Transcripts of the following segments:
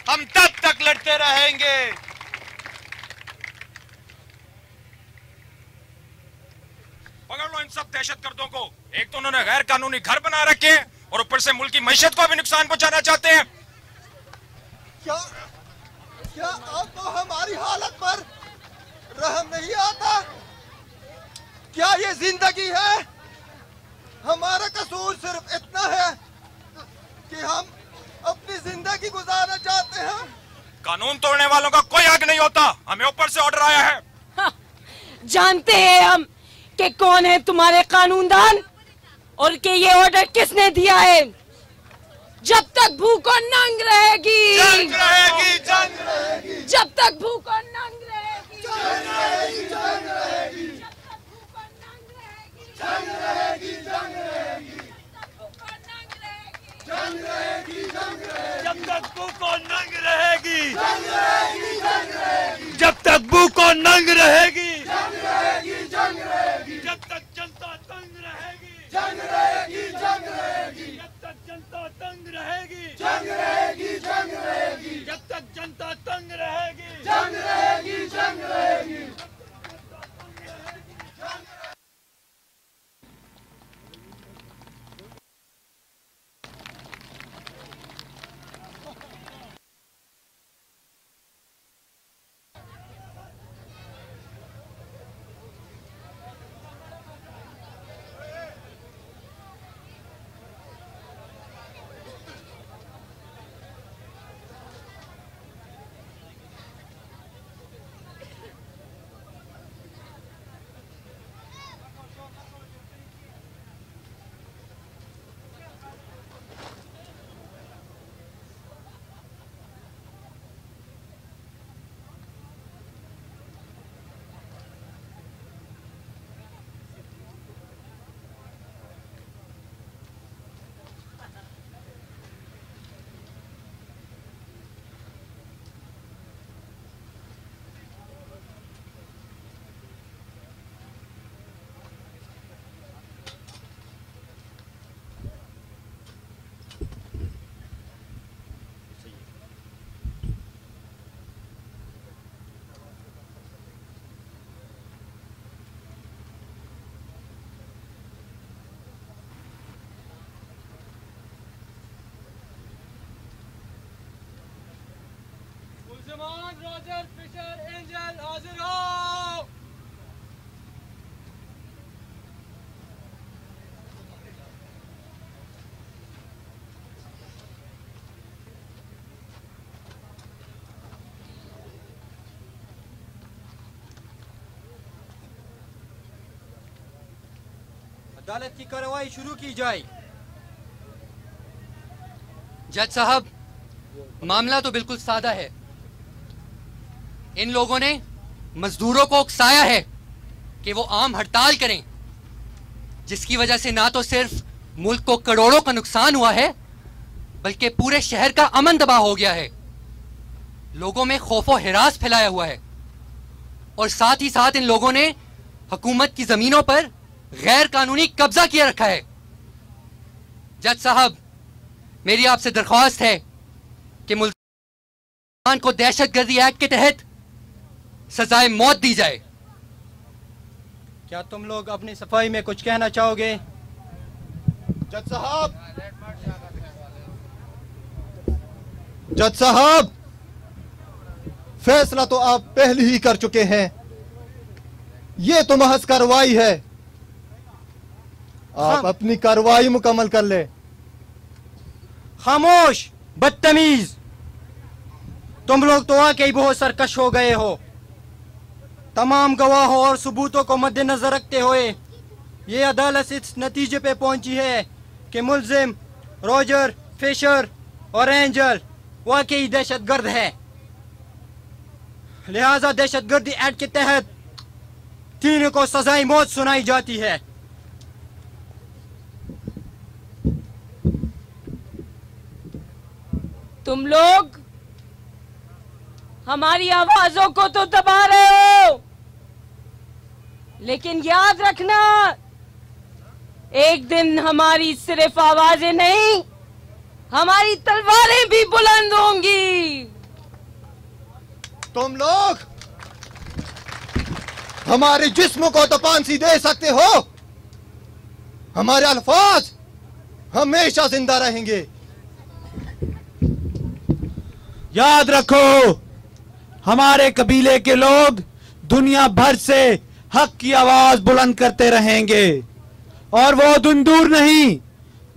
हम तब तक लड़ते रहेंगे। पकड़ लो इन सब दहशतगर्दों को। एक तो उन्होंने गैर कानूनी घर बना रखे हैं और ऊपर से मुल्क की मईशत को भी नुकसान पहुंचाना चाहते हैं। क्या आपको हमारी हालत पर रहम नहीं आता? क्या ये जिंदगी है? हमारा कसूर सिर्फ इतना है कि हम अपनी जिंदगी गुजारना चाहते हैं। कानून तोड़ने वालों का कोई हक नहीं होता। हमें ऊपर से ऑर्डर आया है। हाँ, जानते हैं हम कि कौन है तुम्हारे कानूनदान और कि ये ऑर्डर किसने दिया है। जब तक भूख और नंग रहेगी, जंग रहेगी, जंग रहेगी। जब तक भूख और नंग रहेगी, जंग रहेगी, जंग रहेगी। जब तक भूख और नंग रहेगी, जंग रहेगी, जंग रहेगी। जब तक भूख और नंग रहेगी, जंग रहेगी, जंग रहेगी। जब तक भूख और नंग रहेगी, जंग रहेगी, जंग रहेगी। जब तक जनता तंग रहेगी, जंग रहेगी, जंग रहेगी। जब तक जनता तंग रहेगी, जंग रहेगी, जंग रहेगी। जब तक जनता तंग रहेगी, जंग रहेगी, जंग रहेगी। रॉजर, फिशर, एंजल हाजिर हो। अदालत की कार्रवाई शुरू की जाए। जज साहब, मामला तो बिल्कुल सादा है। इन लोगों ने मजदूरों को उकसाया है कि वो आम हड़ताल करें, जिसकी वजह से ना तो सिर्फ मुल्क को करोड़ों का नुकसान हुआ है, बल्कि पूरे शहर का अमन तबाह हो गया है। लोगों में खौफो हिरास फैलाया हुआ है और साथ ही साथ इन लोगों ने हुकूमत की जमीनों पर गैर कानूनी कब्जा किया रखा है। जज साहब, मेरी आपसे दरख्वास्त है कि मुल्तान को दहशतगर्दी एक्ट के तहत सजाए मौत दी जाए। क्या तुम लोग अपनी सफाई में कुछ कहना चाहोगे? जज साहब, जज साहब, फैसला तो आप पहले ही कर चुके हैं। ये तो महज कार्रवाई है। आप अपनी कार्रवाई मुकम्मल कर ले। खामोश बदतमीज, तुम लोग तो वाकई बहुत सरकश हो गए हो। तमाम गवाहों और सबूतों को मद्देनजर रखते हुए ये अदालत इस नतीजे पे पहुंची है कि मुल्जिम रॉजर, फिशर और एंजल वाकई दहशतगर्द है। लिहाजा दहशतगर्दी एक्ट के तहत तीनों को सजाए मौत सुनाई जाती है। तुम लोग हमारी आवाजों को तो दबा रहे हो, लेकिन याद रखना, एक दिन हमारी सिर्फ आवाजें नहीं, हमारी तलवारें भी बुलंद होंगी। तुम लोग हमारे जिस्म को तो फांसी दे सकते हो, हमारे अल्फाज हमेशा जिंदा रहेंगे। याद रखो, हमारे कबीले के लोग दुनिया भर से हक की आवाज बुलंद करते रहेंगे, और वो दिन दूर नहीं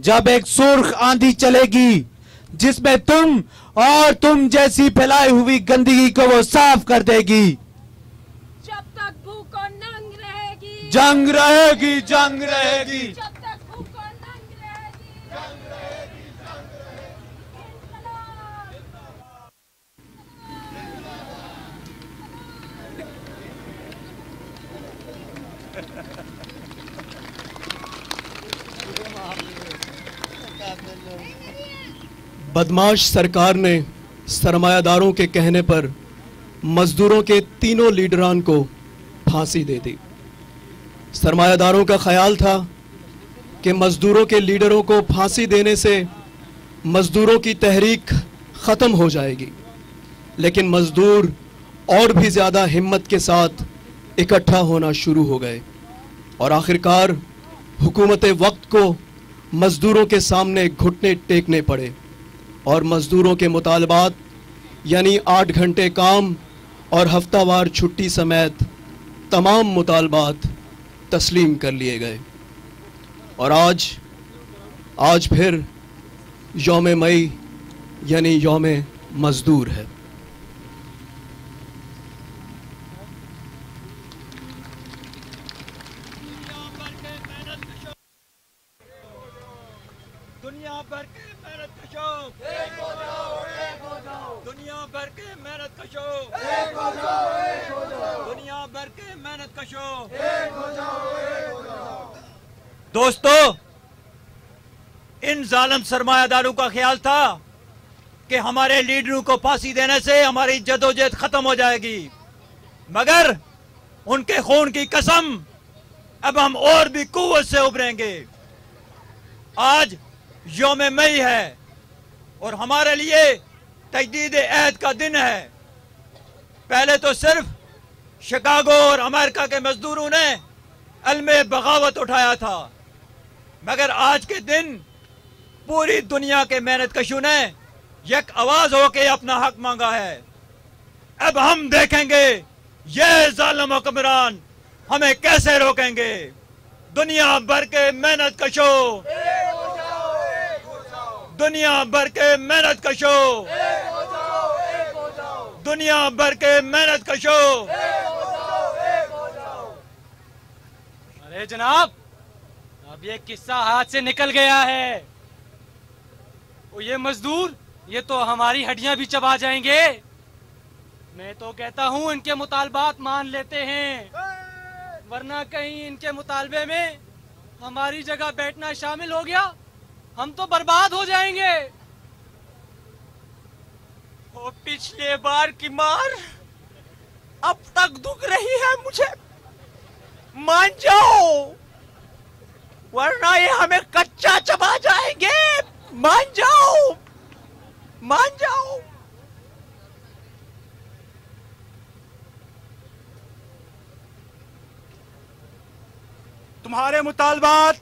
जब एक सुर्ख आंधी चलेगी जिसमें तुम और तुम जैसी फैलाई हुई गंदगी को वो साफ कर देगी। जब तक भूख और नंग रहेगी, जंग रहेगी, जंग रहेगी। जब तक भूख और नंग रहेगी, जंग रहेगी, जंग रहेगी। बदमाश सरकार ने सरमायादारों के कहने पर मजदूरों के तीनों लीडरान को फांसी दे दी। सरमायादारों का ख्याल था कि मजदूरों के लीडरों को फांसी देने से मजदूरों की तहरीक ख़त्म हो जाएगी, लेकिन मजदूर और भी ज़्यादा हिम्मत के साथ इकट्ठा होना शुरू हो गए और आखिरकार हुकूमत वक्त को मजदूरों के सामने घुटने टेकने पड़े और मजदूरों के मुतालबात यानी 8 घंटे काम और हफ्तावार छुट्टी समेत तमाम मुतालबात तस्लीम कर लिए गए। और आज फिर यौम मई यानी यौम मजदूर है। दुनिया भर के मेहनत कशो एक हो जाओ, एक हो जाओ। दुनिया भर के मेहनत कशो एक हो जाओ, एक हो जाओ। दुनिया भर के मेहनत कशो एक हो जाओ, एक हो जाओ। दोस्तों, इन जालिम सरमायादारों का ख्याल था कि हमारे लीडरों को फांसी देने से हमारी जदोजहद खत्म हो जाएगी, मगर उनके खून की कसम, अब हम और भी कुव्वत से उभरेंगे। आज यौम मई है और हमारे लिए तजदीद अहद का दिन है। पहले तो सिर्फ शिकागो और अमेरिका के मजदूरों ने अलमे बगावत उठाया था, मगर आज के दिन पूरी दुनिया के मेहनत कशों ने एक आवाज होकर अपना हक मांगा है। अब हम देखेंगे ये जालिम हुक्मरान हमें कैसे रोकेंगे। दुनिया भर के मेहनत कशों, दुनिया भर के मेहनत कशों, दुनिया भर के मेहनत कशों। अरे जनाब, अब ये किस्सा हाथ से निकल गया है। और ये मजदूर, ये तो हमारी हड्डियां भी चबा जाएंगे। मैं तो कहता हूँ इनके मुतालबात मान लेते हैं, वरना कहीं इनके मुतालबे में हमारी जगह बैठना शामिल हो गया, हम तो बर्बाद हो जाएंगे। वो पिछले बार की मार अब तक दुख रही है मुझे। मान जाओ, वरना ये हमें कच्चा चबा जाएंगे। मान जाओ, मान जाओ। तुम्हारे मुतालबात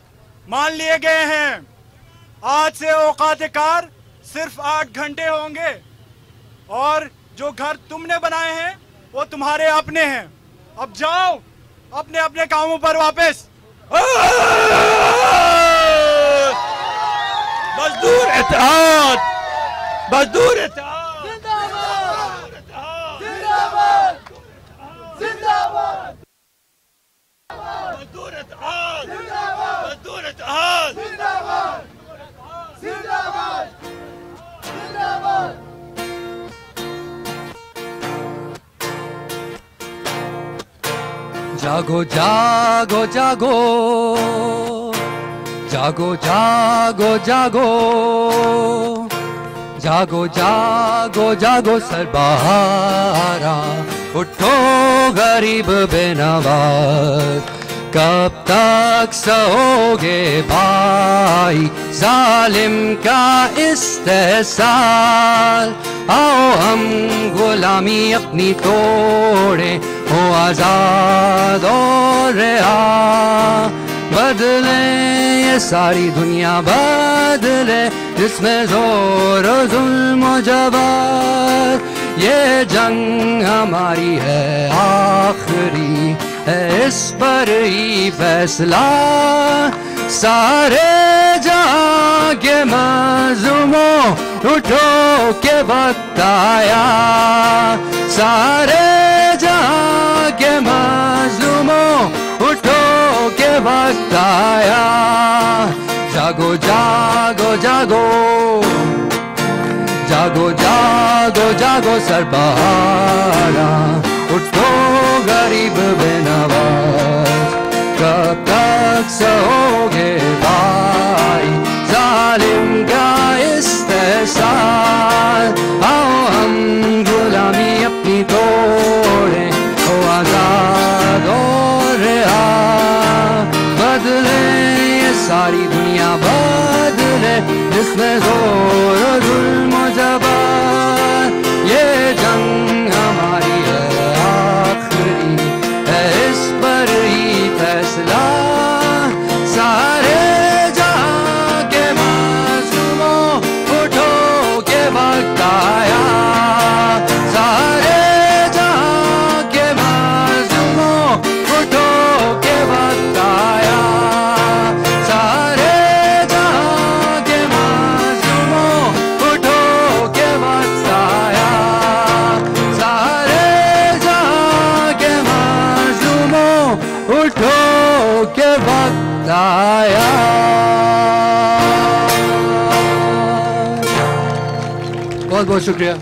मान लिए गए हैं। आज से औकात कार सिर्फ 8 घंटे होंगे और जो घर तुमने बनाए हैं वो तुम्हारे अपने हैं। अब जाओ अपने अपने कामों पर वापस। मजदूर इत्तेहाद, मजदूर इत्तेहाद। मजदूर इत्तेहाद, मजदूर इत्तेहाद। जागो जागो जागो, जागो जागो जागो, जागो जागो जागो सरबहारा, उठो गरीब बेनवाज। कब तक सहोगे भाई जालिम का इस्तेहसाल, आओ हम गुलाम गुलामी अपनी तोड़े, हो आजाद और रिहा। बदले ये सारी दुनिया बदले, जिसमें जोर और जुल्म जबर। ये जंग हमारी है आखिरी, है इस पर ही फैसला। सारे जहां के मज़लूमों उठो के वक्त आया। सारे जहां के मज़लूमों उठो के वक्त आया। जागो जागो जागो जागो जागो जागो सरबहारा, उठो गरीब बेनवाज। कब तक सहोगे भाई जालिम का इस्तेहसाल। आओ हम गुलामी अपनी तोड़े, हो आजाद और रिहा। बदले ये सारी दुनिया बदले, जिसमें जोर और जुल्म जबर। ये जंग हमारी है आखिरी, है इस पर ही फैसला। सारे जहां के मज़लूमों उठो के वक्त आया। सारे जहां के मज़लूमों उठो के वक्त आया। सारे जहां के मज़लूमों उठो के वक्त आया। सारे जहां के मज़लूमों उठो के वक्त आया। बहुत बहुत शुक्रिया।